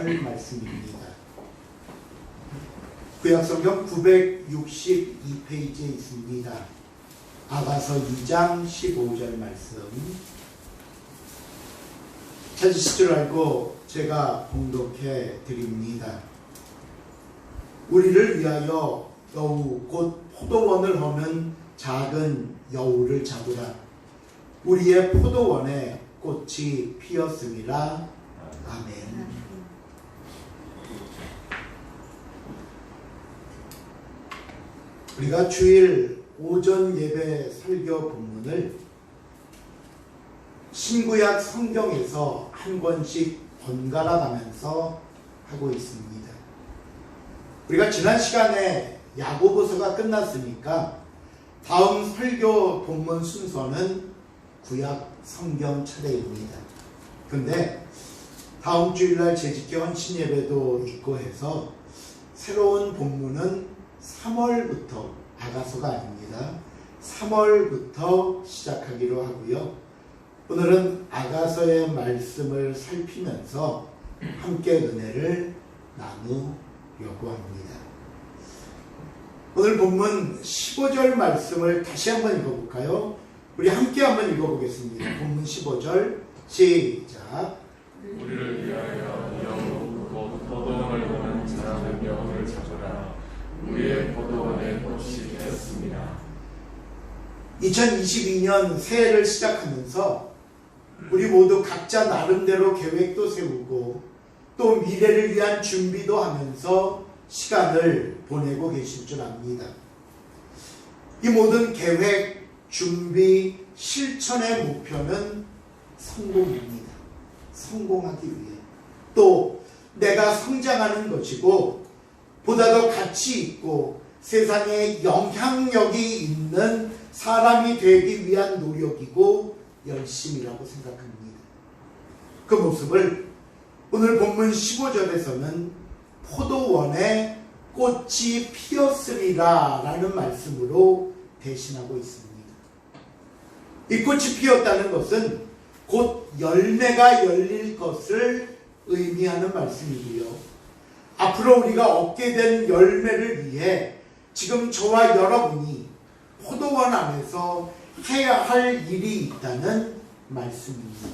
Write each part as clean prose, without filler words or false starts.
15절 말씀입니다. 구약성경 962페이지에 있습니다. 아가서 2장 15절 말씀. 찾으실 줄 알고 제가 봉독해 드립니다. 우리를 위하여 여우 곧 포도원을 허는 작은 여우를 잡으라. 우리의 포도원에 꽃이 피었음이라. 아멘. 우리가 주일 오전 예배 설교 본문을 신구약 성경에서 한 권씩 번갈아 가면서 하고 있습니다. 우리가 지난 시간에 야고보서가 끝났으니까 다음 설교 본문 순서는 구약 성경 차례입니다. 근데 다음 주일날 재직기 헌신 예배도 있고 해서 새로운 본문은 3월부터, 아가서가 아닙니다. 3월부터 시작하기로 하고요. 오늘은 아가서의 말씀을 살피면서 함께 은혜를 나누려고 합니다. 오늘 본문 15절 말씀을 다시 한번 읽어볼까요? 우리 함께 한번 읽어보겠습니다. 본문 15절 시작. 우리를 위하여 여우 곧 포도원을 보는 작은 여우를 잡으라. 우리의 포도원에 꽃이 피었습니다. 2022년 새해를 시작하면서 우리 모두 각자 나름대로 계획도 세우고 또 미래를 위한 준비도 하면서 시간을 보내고 계실 줄 압니다. 이 모든 계획, 준비, 실천의 목표는 성공입니다. 성공하기 위해. 또 내가 성장하는 것이고 보다 더 가치 있고 세상에 영향력이 있는 사람이 되기 위한 노력이고 열심이라고 생각합니다. 그 모습을 오늘 본문 15절에서는 포도원에 꽃이 피었으리라 라는 말씀으로 대신하고 있습니다. 이 꽃이 피었다는 것은 곧 열매가 열릴 것을 의미하는 말씀이고요. 앞으로 우리가 얻게 된 열매를 위해 지금 저와 여러분이 포도원 안에서 해야 할 일이 있다는 말씀입니다.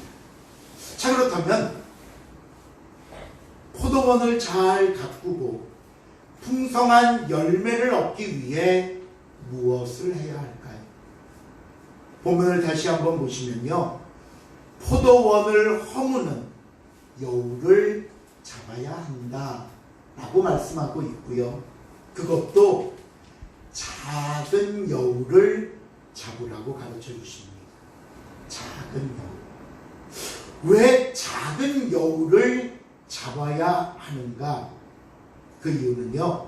자, 그렇다면 포도원을 잘 가꾸고 풍성한 열매를 얻기 위해 무엇을 해야 할까요? 본문을 다시 한번 보시면요. 포도원을 허무는 여우를 잡아야 한다 라고 말씀하고 있고요. 그것도 작은 여우를 잡으라고 가르쳐 주십니다. 작은 여우. 왜 작은 여우를 잡아야 하는가? 그 이유는요.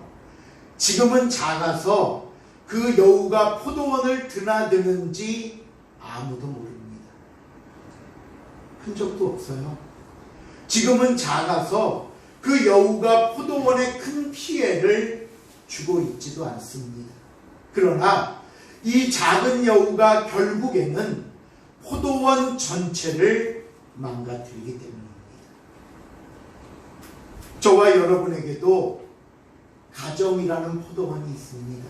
지금은 작아서 그 여우가 포도원을 드나드는지 아무도 모릅니다. 한 적도 없어요. 지금은 작아서 그 여우가 포도원에 큰 피해를 주고 있지도 않습니다. 그러나 이 작은 여우가 결국에는 포도원 전체를 망가뜨리기 때문입니다. 저와 여러분에게도 가정이라는 포도원이 있습니다.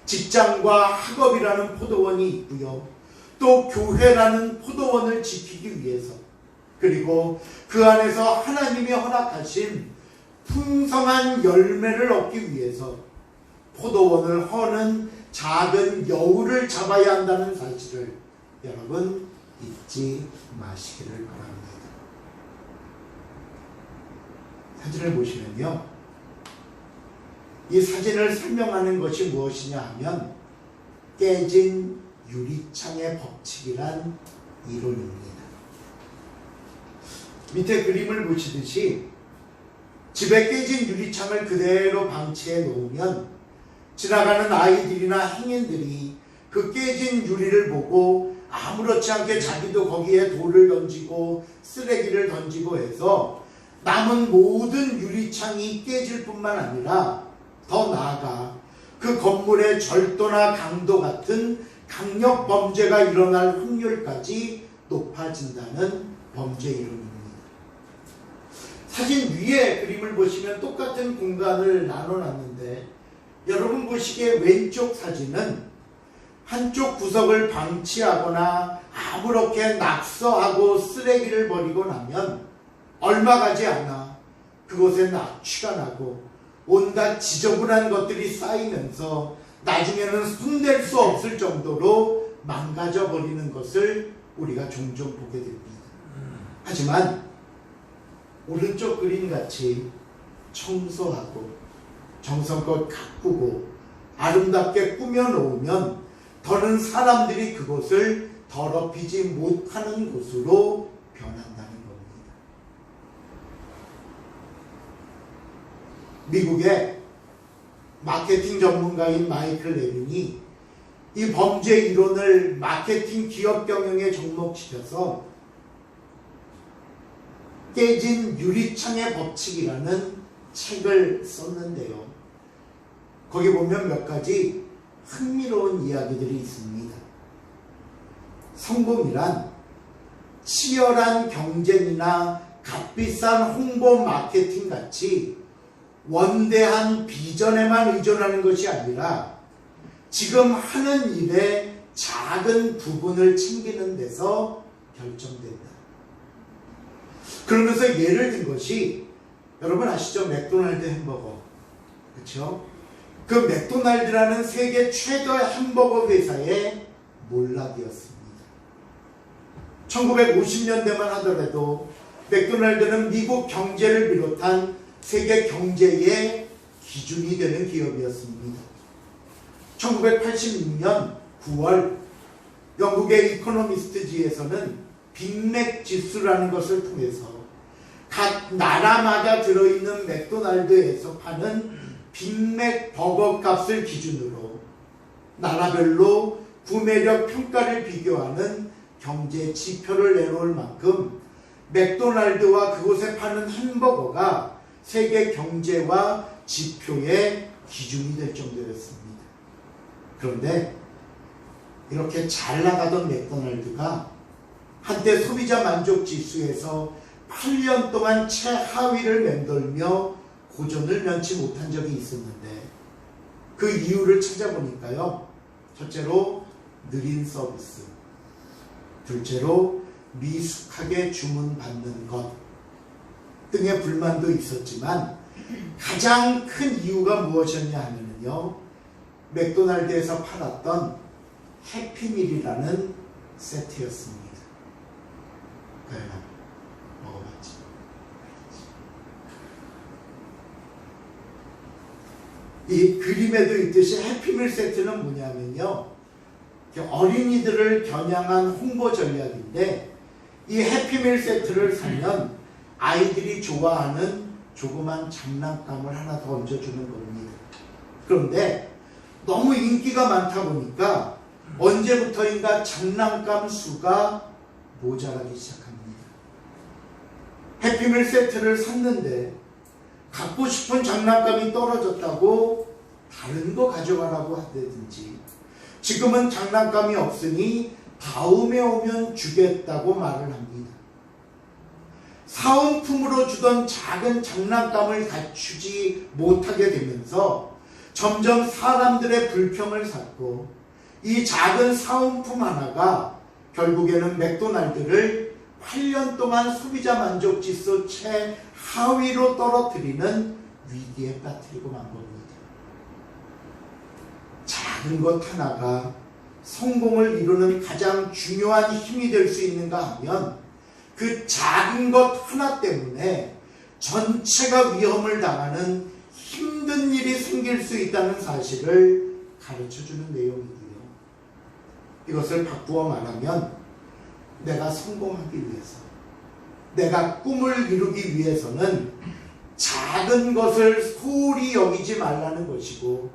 직장과 학업이라는 포도원이 있고요. 또 교회라는 포도원을 지키기 위해서, 그리고 그 안에서 하나님이 허락하신 풍성한 열매를 얻기 위해서 포도원을 허는 작은 여우를 잡아야 한다는 사실을 여러분 잊지 마시기를 바랍니다. 사진을 보시면요. 이 사진을 설명하는 것이 무엇이냐 하면 깨진 유리창의 법칙이란 이론입니다. 밑에 그림을 보시듯이 집에 깨진 유리창을 그대로 방치해 놓으면 지나가는 아이들이나 행인들이 그 깨진 유리를 보고 아무렇지 않게 자기도 거기에 돌을 던지고 쓰레기를 던지고 해서 남은 모든 유리창이 깨질 뿐만 아니라 더 나아가 그 건물의 절도나 강도 같은 강력 범죄가 일어날 확률까지 높아진다는 범죄 이론입니다. 사진 위에 그림을 보시면 똑같은 공간을 나눠놨는데 여러분 보시기에 왼쪽 사진은 한쪽 구석을 방치하거나 아무렇게 낙서하고 쓰레기를 버리고 나면 얼마 가지 않아 그곳에 낙취가 나고 온갖 지저분한 것들이 쌓이면서 나중에는 손댈 수 없을 정도로 망가져 버리는 것을 우리가 종종 보게 됩니다. 하지만 오른쪽 그림같이 청소하고 정성껏 가꾸고 아름답게 꾸며놓으면 더는 사람들이 그곳을 더럽히지 못하는 곳으로 변한다는 겁니다. 미국의 마케팅 전문가인 마이클 레빈이 이 범죄 이론을 마케팅 기업 경영에 접목시켜서 깨진 유리창의 법칙이라는 책을 썼는데요. 거기 보면 몇 가지 흥미로운 이야기들이 있습니다. 성공이란 치열한 경쟁이나 값비싼 홍보 마케팅 같이 원대한 비전에만 의존하는 것이 아니라 지금 하는 일의 작은 부분을 챙기는 데서 결정된다. 그러면서 예를 든 것이 여러분 아시죠? 맥도날드 햄버거. 그렇죠? 그 맥도날드라는 세계 최대 햄버거 회사의 몰락이었습니다. 1950년대만 하더라도 맥도날드는 미국 경제를 비롯한 세계 경제의 기준이 되는 기업이었습니다. 1986년 9월 영국의 이코노미스트지에서는 빅맥 지수라는 것을 통해서 각 나라마다 들어있는 맥도날드에서 파는 빅맥 버거 값을 기준으로 나라별로 구매력 평가를 비교하는 경제 지표를 내놓을 만큼 맥도날드와 그곳에 파는 햄버거가 세계 경제와 지표의 기준이 될 정도였습니다. 그런데 이렇게 잘 나가던 맥도날드가 한때 소비자 만족 지수에서 8년 동안 최하위를 맴돌며 고전을 면치 못한 적이 있었는데 그 이유를 찾아보니까요. 첫째로 느린 서비스, 둘째로 미숙하게 주문받는 것 등의 불만도 있었지만 가장 큰 이유가 무엇이었냐 하면요. 맥도날드에서 팔았던 해피밀이라는 세트였습니다. 그래요. 먹어봤지. 이 그림에도 있듯이 해피밀 세트는 뭐냐면요. 어린이들을 겨냥한 홍보 전략인데 이 해피밀 세트를 사면 아이들이 좋아하는 조그만 장난감을 하나 더 얹어주는 겁니다. 그런데 너무 인기가 많다 보니까 언제부터인가 장난감 수가 모자라기 시작합니다. 해피밀 세트를 샀는데 갖고 싶은 장난감이 떨어졌다고 다른 거 가져가라고 하든지 지금은 장난감이 없으니 다음에 오면 주겠다고 말을 합니다. 사은품으로 주던 작은 장난감을 갖추지 못하게 되면서 점점 사람들의 불평을 샀고 이 작은 사은품 하나가 결국에는 맥도날드를 8년 동안 소비자 만족 지수 최하위로 떨어뜨리는 위기에 빠뜨리고 만 겁니다. 작은 것 하나가 성공을 이루는 가장 중요한 힘이 될 수 있는가 하면 그 작은 것 하나 때문에 전체가 위험을 당하는 힘든 일이 생길 수 있다는 사실을 가르쳐주는 내용이고요. 이것을 바꾸어 말하면 내가 성공하기 위해서, 내가 꿈을 이루기 위해서는 작은 것을 소홀히 여기지 말라는 것이고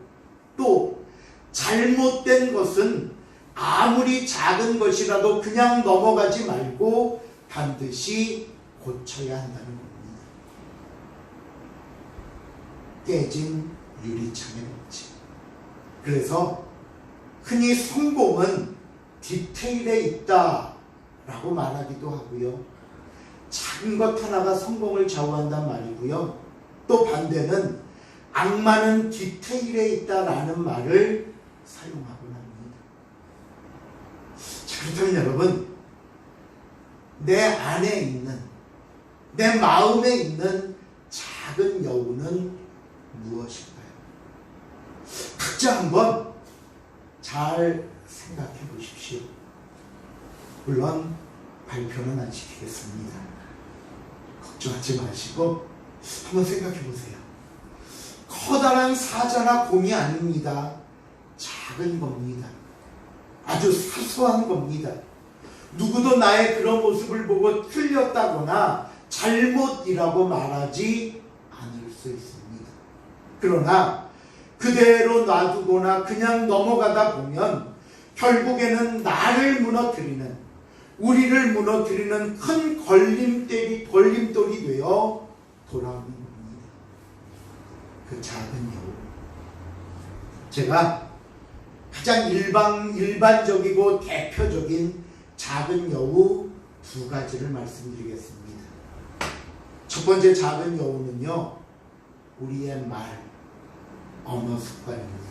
또 잘못된 것은 아무리 작은 것이라도 그냥 넘어가지 말고 반드시 고쳐야 한다는 겁니다. 깨진 유리창의 법칙. 그래서 흔히 성공은 디테일에 있다 라고 말하기도 하고요. 작은 것 하나가 성공을 좌우한단 말이고요. 또 반대는 악마는 디테일에 있다라는 말을 사용하곤 합니다. 자, 그렇다면 여러분, 내 안에 있는, 내 마음에 있는 작은 여우는 무엇일까요? 각자 한번 잘 생각해 보십시오. 물론 발표는 안 시키겠습니다. 걱정하지 마시고 한번 생각해 보세요. 커다란 사자나 곰이 아닙니다. 작은 겁니다. 아주 사소한 겁니다. 누구도 나의 그런 모습을 보고 틀렸다거나 잘못이라고 말하지 않을 수 있습니다. 그러나 그대로 놔두거나 그냥 넘어가다 보면 결국에는 나를 무너뜨리는, 우리를 무너뜨리는 큰 걸림돌이 되어 돌아오는 겁니다. 그 작은 여우. 제가 가장 일반적이고 대표적인 작은 여우 두 가지를 말씀드리겠습니다. 첫 번째 작은 여우는요, 우리의 말, 언어 습관입니다.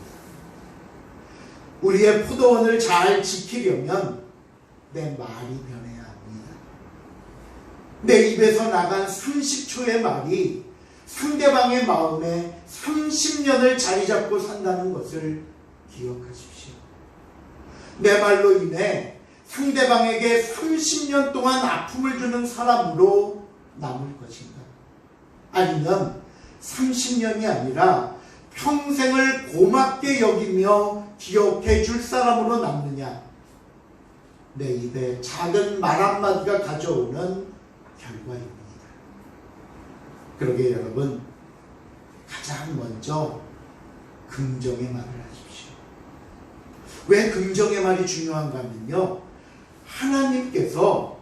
우리의 포도원을 잘 지키려면 내 말이 변해야 합니다. 내 입에서 나간 30초의 말이 상대방의 마음에 30년을 자리 잡고 산다는 것을 기억하십시오. 내 말로 인해 상대방에게 30년 동안 아픔을 주는 사람으로 남을 것인가? 아니면 30년이 아니라 평생을 고맙게 여기며 기억해 줄 사람으로 남느냐? 내 입에 작은 말 한마디가 가져오는 결과입니다. 그러게 여러분, 가장 먼저 긍정의 말을 하십시오. 왜 긍정의 말이 중요한가 하면요, 하나님께서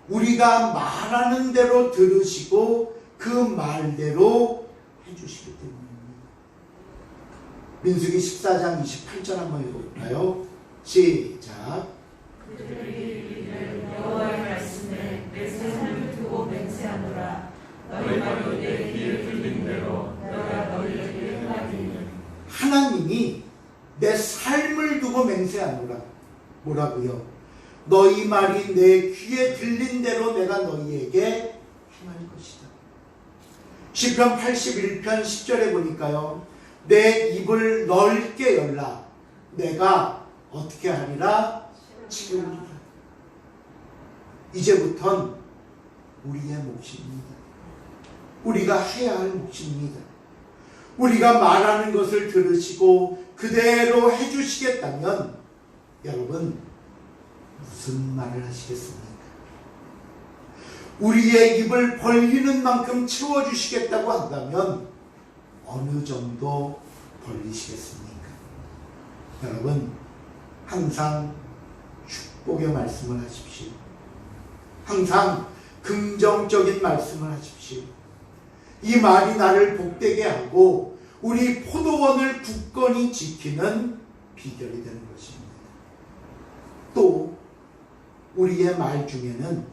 우리가 말하는 대로 들으시고 그 말대로 해주시기 때문입니다. 민수기 14장 28절 한번 읽어볼까요? 시작. 그들이 여호와의 말씀에 내 세상을 두고 맹세하노라. 너희가 내 귀에 들린 대로 내가 너희에게 행하리니. 하나님이 내 삶을 두고 맹세하노라. 뭐라고요? 너희 말이 내 귀에 들린 대로 내가 너희에게 행할 것이다. 시편 81편 10절에 보니까요, 내 입을 넓게 열라. 내가 어떻게 하리라? 채우리라. 이제부턴 우리의 몫입니다. 우리가 해야 할 몫입니다. 우리가 말하는 것을 들으시고 그대로 해주시겠다면 여러분, 무슨 말을 하시겠습니까? 우리의 입을 벌리는 만큼 채워주시겠다고 한다면 어느 정도 벌리시겠습니까? 여러분, 항상 축복의 말씀을 하십시오. 항상 긍정적인 말씀을 하십시오. 이 말이 나를 복되게 하고 우리 포도원을 굳건히 지키는 비결이 되는 것입니다. 또 우리의 말 중에는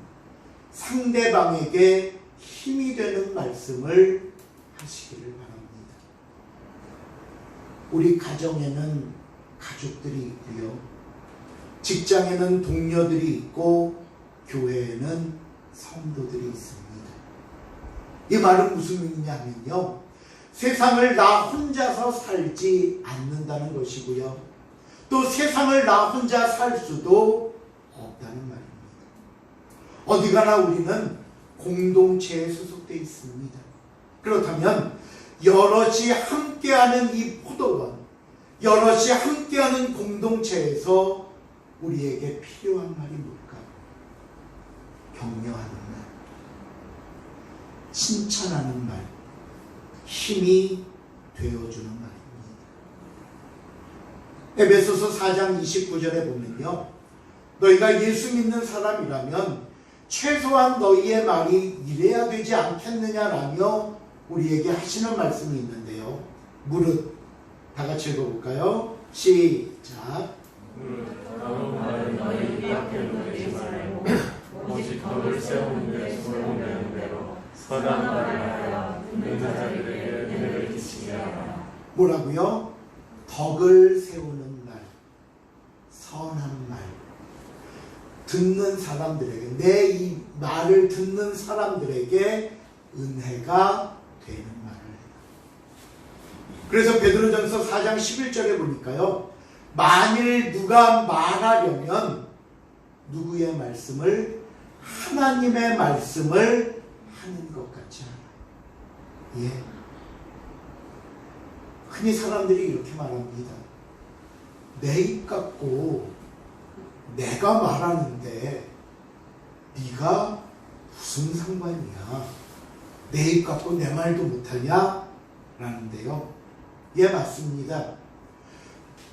상대방에게 힘이 되는 말씀을 하시기를 바랍니다. 우리 가정에는 가족들이 있고요, 직장에는 동료들이 있고 교회에는 성도들이 있습니다. 이 말은 무슨 의미냐면요, 세상을 나 혼자서 살지 않는다는 것이고요, 또 세상을 나 혼자 살 수도 없다는 말입니다. 어디 가나 우리는 공동체에 소속되어 있습니다. 그렇다면 여럿이 함께하는 이 포도원, 여럿이 함께하는 공동체에서 우리에게 필요한 말이 뭘까요? 격려하는 말, 칭찬하는 말, 힘이 되어주는 말입니다. 에베소서 4장 29절에 보면요, 너희가 예수 믿는 사람이라면 최소한 너희의 말이 이래야 되지 않겠느냐라며 우리에게 하시는 말씀이 있는데요, 무릇, 다 같이 읽어볼까요? 시작. 너희 말을 너희 입 밖에 내지 말고 오직 덕을 세우는 데 소용되는 대로 선한 말을 하여 듣는 자들에게 은혜를 끼치게 하라. 뭐라고요? 덕을 세우는 말, 선한 말, 듣는 사람들에게, 내 이 말을 듣는 사람들에게 은혜가 되는 말을 해요. 그래서 베드로전서 4장 11절에 보니까요, 만일 누가 말하려면 누구의 말씀을? 하나님의 말씀을 하는 것 같지 않아요. 예. 흔히 사람들이 이렇게 말합니다. 내 입 갖고 내가 말하는데 네가 무슨 상관이야? 내 입 갖고 내 말도 못하냐? 라는데요. 예, 맞습니다.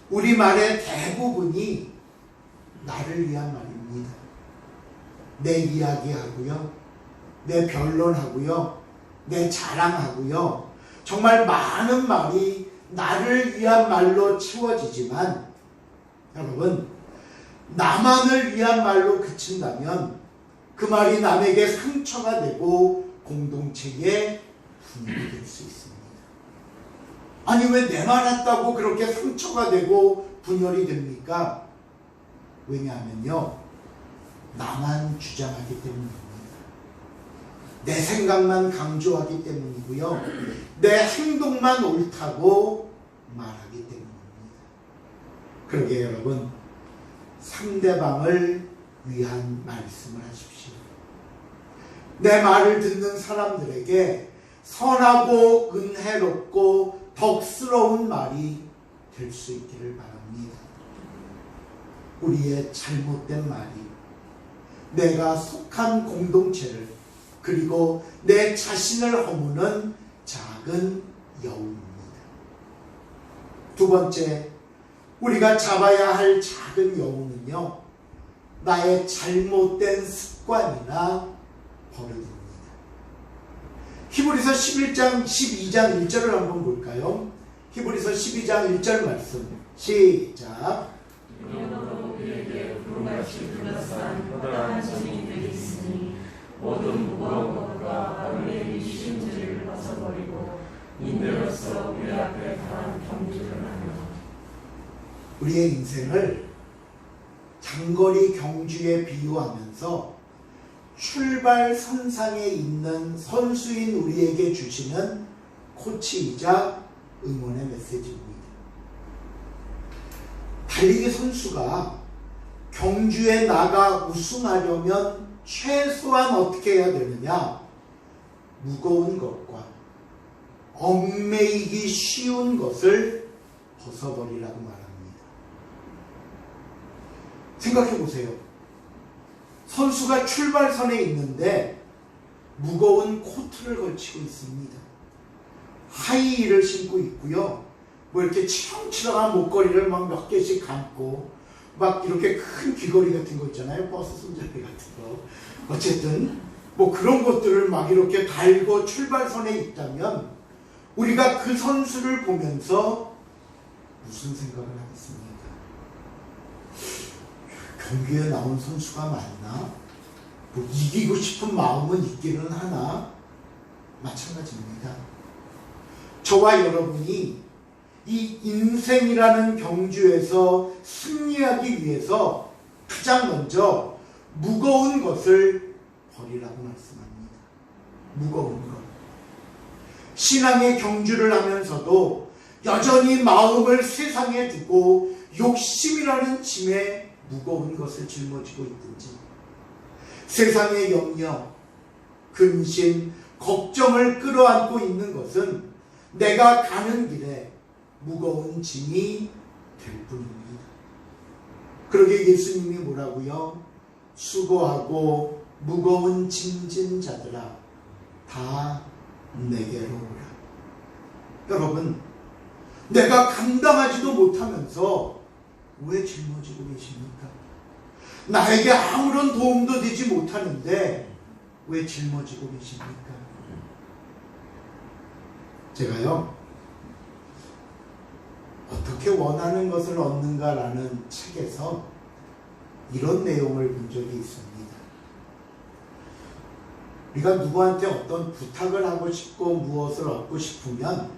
우리 말의 대부분이 나를 위한 말입니다. 내 이야기하고요, 내 변론하고요, 내 자랑하고요, 정말 많은 말이 나를 위한 말로 채워지지만, 여러분, 나만을 위한 말로 그친다면 그 말이 남에게 상처가 되고 공동체에 분열이 될 수 있습니다. 아니, 왜 내 말 했다고 그렇게 상처가 되고 분열이 됩니까? 왜냐하면요, 나만 주장하기 때문입니다. 내 생각만 강조하기 때문이고요, 내 행동만 옳다고 말하기 때문입니다. 그러게 여러분, 상대방을 위한 말씀을 하십시오. 내 말을 듣는 사람들에게 선하고 은혜롭고 덕스러운 말이 될 수 있기를 바랍니다. 우리의 잘못된 말이 내가 속한 공동체를, 그리고 내 자신을 허무는 작은 여우입니다. 두 번째, 우리가 잡아야 할 작은 여우는요, 나의 잘못된 습관이나 버릇입니다. 히브리서 11장 12장 1절을 한번 볼까요? 히브리서 12장 1절 말씀 시작. 이러므로 우리에게 불같이 둘러싼 허다한 증인들이 있으니 모든 무거운 것과 우리의 이심들을 벗어버리고 인내로서 우리 앞에 강한 경주를 하며. 우리의 인생을 장거리 경주에 비유하면서 출발선상에 있는 선수인 우리에게 주시는 코치이자 응원의 메시지입니다. 달리기 선수가 경주에 나가 우승하려면 최소한 어떻게 해야 되느냐? 무거운 것과 얽매이기 쉬운 것을 벗어버리라고 말합니다. 생각해 보세요. 선수가 출발선에 있는데 무거운 코트를 걸치고 있습니다. 하이힐을 신고 있고요, 뭐 이렇게 치렁치렁한 목걸이를 막 몇 개씩 감고, 막 이렇게 큰 귀걸이 같은 거 있잖아요, 버스 손잡이 같은 거. 어쨌든 뭐 그런 것들을 막 이렇게 달고 출발선에 있다면 우리가 그 선수를 보면서 무슨 생각을 하겠습니까? 경기에 나온 선수가 맞나? 뭐 이기고 싶은 마음은 있기는 하나? 마찬가지입니다. 저와 여러분이 이 인생이라는 경주에서 승리하기 위해서 가장 먼저 무거운 것을 버리라고 말씀합니다. 무거운 것. 신앙의 경주를 하면서도 여전히 마음을 세상에 두고 욕심이라는 짐에 무거운 것을 짊어지고 있든지, 세상의 염려, 근심, 걱정을 끌어안고 있는 것은 내가 가는 길에 무거운 짐이 될 뿐입니다. 그러게 예수님이 뭐라고요? 수고하고 무거운 짐진 자들아 다 내게로 오라. 여러분, 내가 감당하지도 못하면서 왜 짊어지고 계십니까? 나에게 아무런 도움도 되지 못하는데 왜 짊어지고 계십니까? 제가요, 어떻게 원하는 것을 얻는가라는 책에서 이런 내용을 본 적이 있습니다. 우리가 누구한테 어떤 부탁을 하고 싶고 무엇을 얻고 싶으면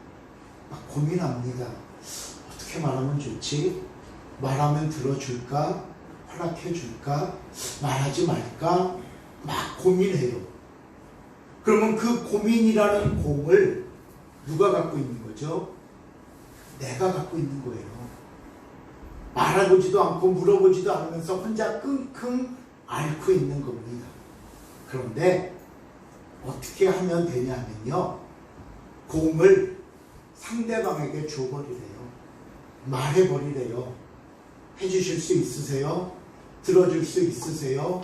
막 고민합니다. 어떻게 말하면 좋지? 말하면 들어줄까? 허락해줄까? 말하지 말까? 막 고민해요. 그러면 그 고민이라는 공을 누가 갖고 있는 거죠? 내가 갖고 있는 거예요. 말해보지도 않고 물어보지도 않으면서 혼자 끙끙 앓고 있는 겁니다. 그런데 어떻게 하면 되냐면요, 공을 상대방에게 줘버리래요. 말해버리래요. 해주실 수 있으세요? 들어줄 수 있으세요?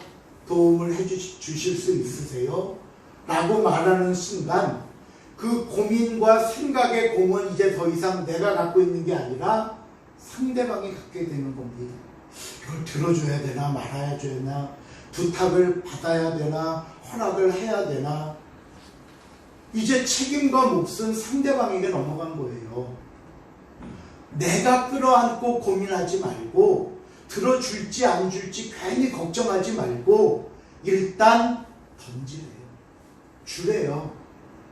도움을 주실 수 있으세요? 라고 말하는 순간 그 고민과 생각의 공은 이제 더 이상 내가 갖고 있는 게 아니라 상대방이 갖게 되는 겁니다. 이걸 들어줘야 되나 말아야 되나, 부탁을 받아야 되나 허락을 해야 되나, 이제 책임과 몫은 상대방에게 넘어간 거예요. 내가 끌어안고 고민하지 말고, 들어줄지 안 줄지 괜히 걱정하지 말고 일단 던지래요. 주래요.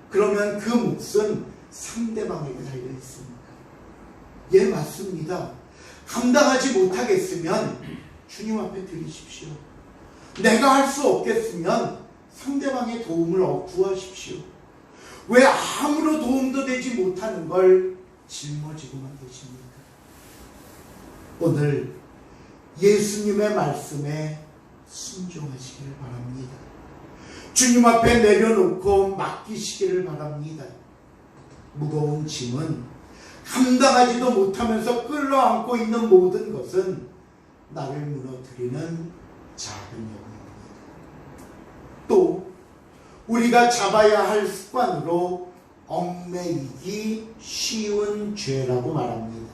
그러면 그 몫은 상대방에게 달려 있습니다. 예, 맞습니다. 감당하지 못하겠으면 주님 앞에 드리십시오. 내가 할 수 없겠으면 상대방의 도움을 구하십시오. 왜 아무런 도움도 되지 못하는 걸 짊어지고만 계십니까? 오늘 예수님의 말씀에 순종하시기를 바랍니다. 주님 앞에 내려놓고 맡기시기를 바랍니다. 무거운 짐은 감당하지도 못하면서 끌어안고 있는 모든 것은 나를 무너뜨리는 작은 영입니다. 또 우리가 잡아야 할 습관으로 얽매이기 쉬운 죄라고 말합니다.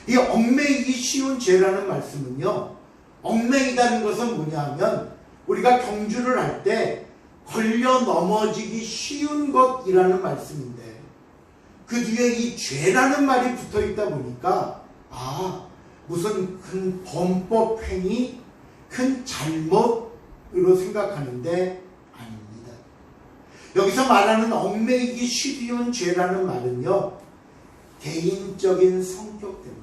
이 얽매이기 쉬운 죄라는 말씀은요, 얽매이다는 것은 뭐냐 하면 우리가 경주를 할 때 걸려 넘어지기 쉬운 것이라는 말씀인데, 그 뒤에 이 죄라는 말이 붙어 있다 보니까 무슨 큰 범법 행위, 큰 잘못으로 생각하는데 아닙니다. 여기서 말하는 얽매이기 쉬운 죄라는 말은요, 개인적인 성격 때문에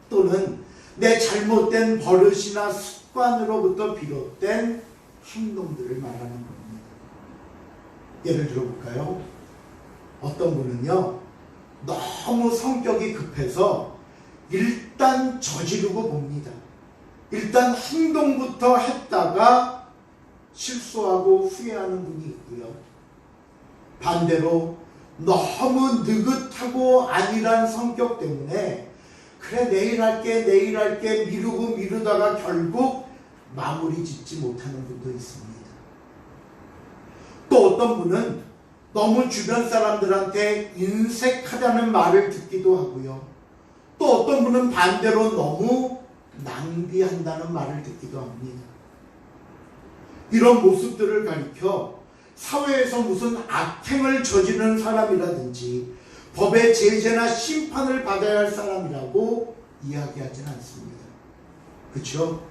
또는 내 잘못된 버릇이나 습관으로부터 비롯된 행동들을 말하는 겁니다. 예를 들어볼까요? 어떤 분은요, 너무 성격이 급해서 일단 저지르고 봅니다. 일단 행동부터 했다가 실수하고 후회하는 분이 있고요. 반대로 너무 느긋하고 안일한 성격 때문에 그래 내일 할게 미루고 미루다가 결국 마무리 짓지 못하는 분도 있습니다. 또 어떤 분은 너무 주변 사람들한테 인색하다는 말을 듣기도 하고요. 또 어떤 분은 반대로 너무 낭비한다는 말을 듣기도 합니다. 이런 모습들을 가리켜 사회에서 무슨 악행을 저지르는 사람이라든지 법의 제재나 심판을 받아야 할 사람이라고 이야기하지는 않습니다. 그렇죠?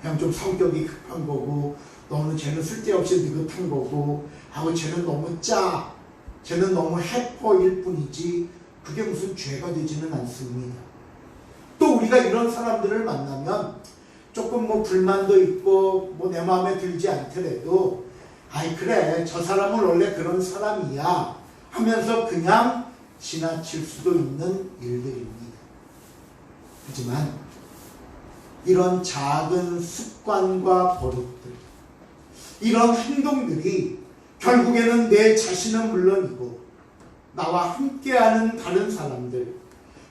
그냥 좀 성격이 급한 거고, 너는 쟤는 쓸데없이 느긋한 거고, 쟤는 너무 쟤는 너무 해퍼일 뿐이지 그게 무슨 죄가 되지는 않습니다. 또 우리가 이런 사람들을 만나면 조금 불만도 있고 내 마음에 들지 않더라도 그래 저 사람은 원래 그런 사람이야 하면서 그냥 지나칠 수도 있는 일들입니다. 하지만 이런 작은 습관과 버릇들, 이런 행동들이 결국에는 내 자신은 물론이고 나와 함께하는 다른 사람들,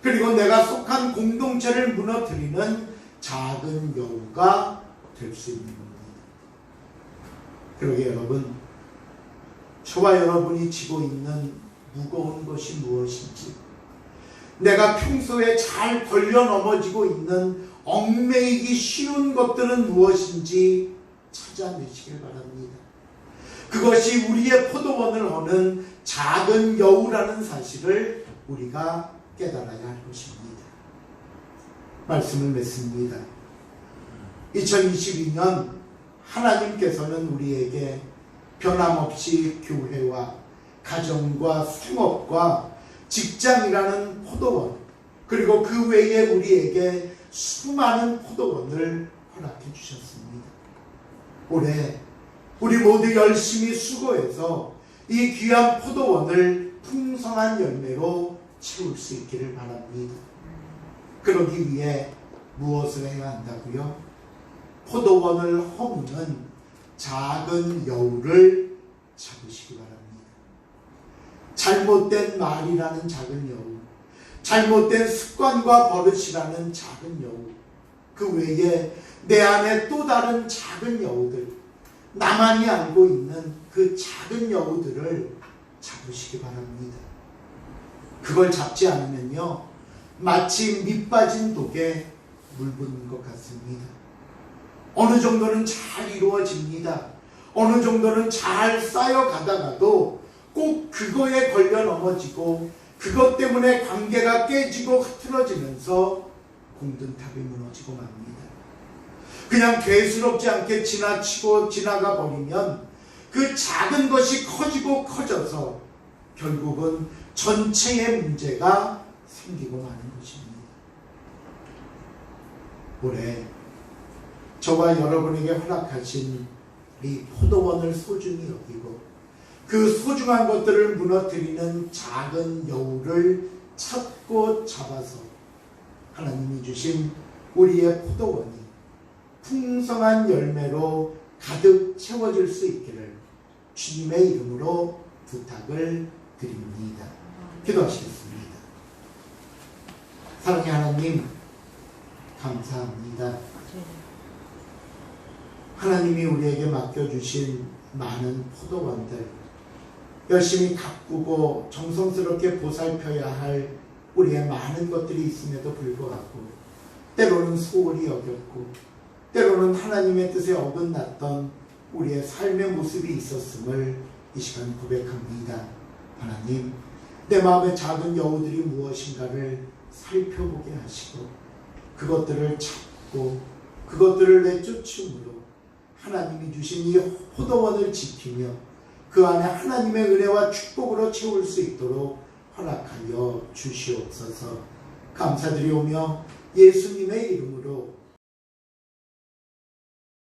그리고 내가 속한 공동체를 무너뜨리는 작은 여우가 될 수 있는 겁니다. 그러게 여러분, 저와 여러분이 지고 있는 무거운 것이 무엇인지, 내가 평소에 잘 걸려 넘어지고 있는 얽매이기 쉬운 것들은 무엇인지 찾아내시길 바랍니다. 그것이 우리의 포도원을 허는 작은 여우라는 사실을 우리가 깨달아야 할 것입니다. 말씀을 맺습니다. 2022년 하나님께서는 우리에게 변함없이 교회와 가정과 생업과 직장이라는 포도원, 그리고 그 외에 우리에게 수많은 포도원을 허락해 주셨습니다. 올해 우리 모두 열심히 수고해서 이 귀한 포도원을 풍성한 열매로 채울 수 있기를 바랍니다. 그러기 위해 무엇을 해야 한다고요? 포도원을 허무는 작은 여우를 잡으시기 바랍니다. 잘못된 말이라는 작은 여우, 잘못된 습관과 버릇이라는 작은 여우, 그 외에 내 안에 또 다른 작은 여우들, 나만이 알고 있는 그 작은 여우들을 잡으시기 바랍니다. 그걸 잡지 않으면요, 마치 밑 빠진 독에 물 붓는 것 같습니다. 어느 정도는 잘 이루어집니다. 어느 정도는 잘 쌓여가다가도 꼭 그거에 걸려 넘어지고 그것 때문에 관계가 깨지고 흐트러지면서 공든탑이 무너지고 맙니다. 그냥 대수롭지 않게 지나치고 지나가 버리면 그 작은 것이 커지고 커져서 결국은 전체의 문제가 생기고 마는 것입니다. 올해 저와 여러분에게 허락하신 이 포도원을 소중히 여기고 그 소중한 것들을 무너뜨리는 작은 여우를 찾고 잡아서 하나님이 주신 우리의 포도원이 풍성한 열매로 가득 채워질 수 있기를 주님의 이름으로 부탁을 드립니다. 기도하시겠습니다. 사랑의 하나님, 감사합니다. 하나님이 우리에게 맡겨주신 많은 포도원들, 열심히 가꾸고 정성스럽게 보살펴야 할 우리의 많은 것들이 있음에도 불구하고 때로는 소홀히 여겼고 때로는 하나님의 뜻에 어긋났던 우리의 삶의 모습이 있었음을 이 시간 고백합니다. 하나님, 내 마음의 작은 여우들이 무엇인가를 살펴보게 하시고 그것들을 찾고 그것들을 내쫓음으로 하나님이 주신 이 포도원을 지키며 그 안에 하나님의 은혜와 축복으로 채울 수 있도록 허락하여 주시옵소서. 감사드리오며 예수님의 이름으로